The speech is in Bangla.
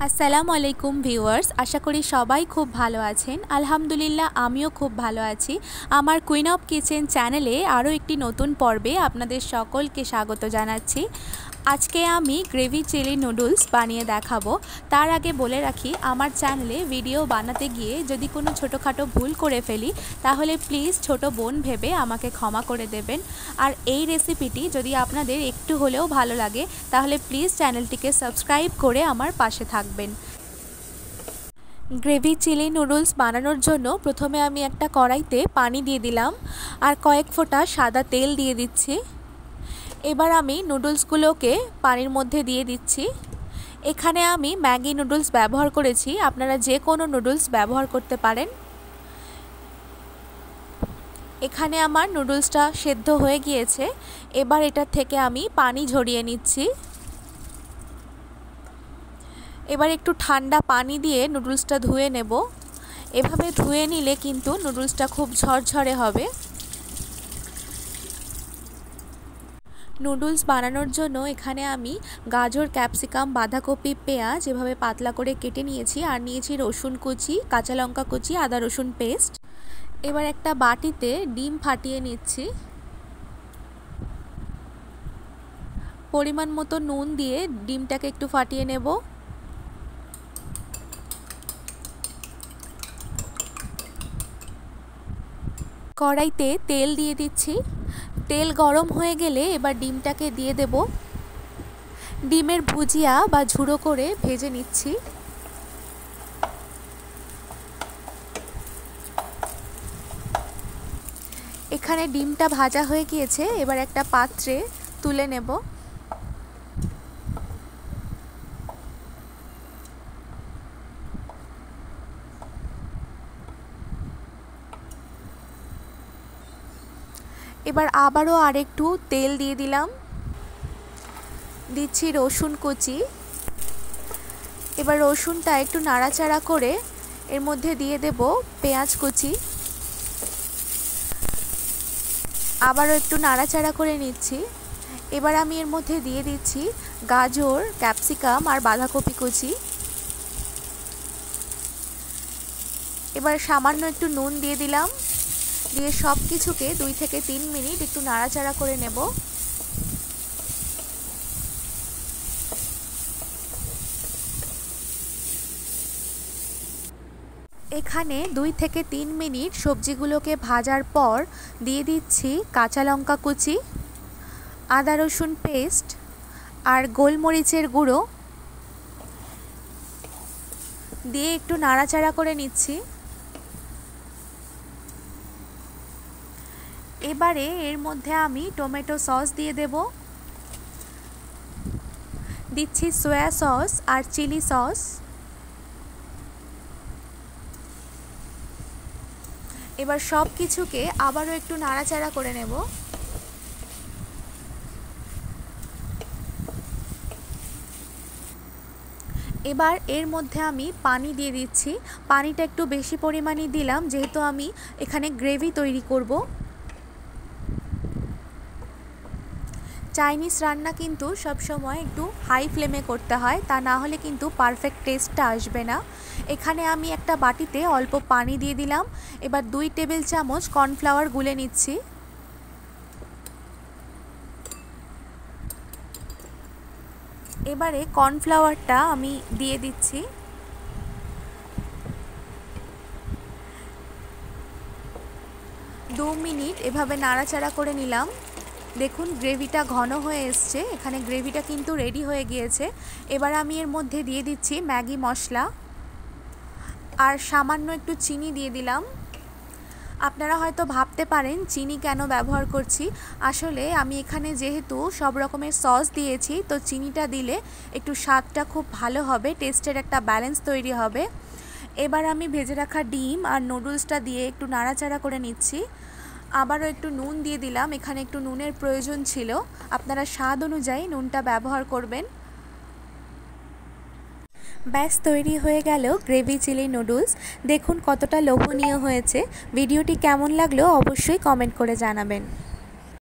আসসালামু আলাইকুম ভিউয়ার্স, আশা করি সবাই খুব ভালো আছেন। আলহামদুলিল্লাহ আমিও খুব ভালো আছি। আমার কুইন অফ কিচেন চ্যানেলে আরও একটি নতুন পর্বে আপনাদের সকলকে স্বাগত জানাচ্ছি। আজকে আমি গ্রেভি চিলি নুডলস বানিয়ে দেখাবো। তার আগে বলে রাখি, আমার চ্যানেলে ভিডিও বানাতে গিয়ে যদি কোনো ছোটোখাটো ভুল করে ফেলি তাহলে প্লিজ ছোট বোন ভেবে আমাকে ক্ষমা করে দেবেন। আর এই রেসিপিটি যদি আপনাদের একটু হলেও ভালো লাগে তাহলে প্লিজ চ্যানেলটিকে সাবস্ক্রাইব করে আমার পাশে থাকবেন। গ্রেভি চিলি নুডলস বানানোর জন্য প্রথমে আমি একটা কড়াইতে পানি দিয়ে দিলাম আর কয়েক ফোঁটা সাদা তেল দিয়ে দিচ্ছি। এবার আমি নুডলসগুলোকে পানির মধ্যে দিয়ে দিচ্ছি। এখানে আমি ম্যাগি নুডলস ব্যবহার করেছি, আপনারা যে কোনো নুডলস ব্যবহার করতে পারেন। এখানে আমার নুডলসটা সেদ্ধ হয়ে গিয়েছে। এবার এটার থেকে আমি পানি ঝরিয়ে নিচ্ছি। এবার একটু ঠান্ডা পানি দিয়ে নুডলসটা ধুয়ে নেব। এভাবে ধুয়ে নিলে কিন্তু নুডলসটা খুব ঝরঝরে হবে। নুডলস বানানোর জন্য এখানে আমি গাজর, ক্যাপসিকাম, বাঁধাকপি, পেঁয়াজ এভাবে পাতলা করে কেটে নিয়েছি আর নিয়েছি রসুন কুচি, কাঁচা লঙ্কা কুচি, আদা রসুন পেস্ট। এবার একটা বাটিতে ডিম ফাটিয়ে নিচ্ছি। পরিমাণ মতো নুন দিয়ে ডিমটাকে একটু ফাটিয়ে নেব। কড়াইতে তেল দিয়ে দিচ্ছি। তেল গরম হয়ে গেলে এবার ডিমটাকে দিয়ে দেব। ডিমের ভুজিয়া বা ঝুড়ো করে ভেজে নিচ্ছি। এখানে ডিমটা ভাজা হয়ে গিয়েছে, এবার একটা পাত্রে তুলে নেব। এবার আবারও আরেকটু তেল দিয়ে দিলাম, দিচ্ছি রসুন কুচি। এবার রসুনটা একটু নাড়াচাড়া করে এর মধ্যে দিয়ে দেব পেঁয়াজ কুচি। আবারও একটু নাড়াচাড়া করে নিচ্ছি। এবার আমি এর মধ্যে দিয়ে দিচ্ছি গাজর, ক্যাপসিকাম আর বাঁধাকপি কুচি। এবার সামান্য একটু নুন দিয়ে দিলাম, দিয়ে সব কিছুকে 2 থেকে 3 মিনিট একটু নাড়াচাড়া করে নেব। এখানে 2 থেকে 3 মিনিট সবজিগুলোকে ভাজার পর দিয়ে দিচ্ছি কাঁচা লঙ্কা কুচি, আদা রসুন পেস্ট আর গোলমরিচের গুঁড়ো দিয়ে একটু নাড়াচাড়া করে নিচ্ছি। এবারে এর মধ্যে আমি টমেটো সস দিয়ে দেব, দিচ্ছি সয়া সস আর চিলি সস। এবার সব কিছুকে আবারও একটু নাড়াচাড়া করে নেব। এবার এর মধ্যে আমি পানি দিয়ে দিচ্ছি। পানিটা একটু বেশি পরিমাণে দিলাম যেহেতু আমি এখানে গ্রেভি তৈরি করব। চাইনিজ রান্না কিন্তু সবসময় একটু হাই ফ্লেমে করতে হয়, তা না হলে কিন্তু পারফেক্ট টেস্টটা আসবে না। এখানে আমি একটা বাটিতে অল্প পানি দিয়ে দিলাম। এবার 2 টেবিল চামচ কর্নফ্লাওয়ার গুলে নিচ্ছি। এবারে কর্নফ্লাওয়ারটা আমি দিয়ে দিচ্ছি। দু মিনিট এভাবে নাড়াচাড়া করে নিলাম। দেখুন গ্রেভিটা ঘন হয়ে এসছে, এখানে গ্রেভিটা কিন্তু রেডি হয়ে গিয়েছে। এবার আমি এর মধ্যে দিয়ে দিচ্ছি ম্যাগি মশলা আর সামান্য একটু চিনি দিয়ে দিলাম। আপনারা হয়তো ভাবতে পারেন চিনি কেন ব্যবহার করছি। আসলে আমি এখানে যেহেতু সব রকমের সস দিয়েছি, তো চিনিটা দিলে একটু স্বাদটা খুব ভালো হবে, টেস্টের একটা ব্যালেন্স তৈরি হবে। এবার আমি ভেজে রাখা ডিম আর নুডলসটা দিয়ে একটু নাড়াচাড়া করে নিচ্ছি। আবারও একটু নুন দিয়ে দিলাম, এখানে একটু নুনের প্রয়োজন ছিল, আপনারা স্বাদ অনুযায়ী নুনটা ব্যবহার করবেন। ব্যাস তৈরি হয়ে গেল গ্রেভি চিলি নুডলস। দেখুন কতটা লোভনীয় হয়েছে। ভিডিওটি কেমন লাগলো অবশ্যই কমেন্ট করে জানাবেন।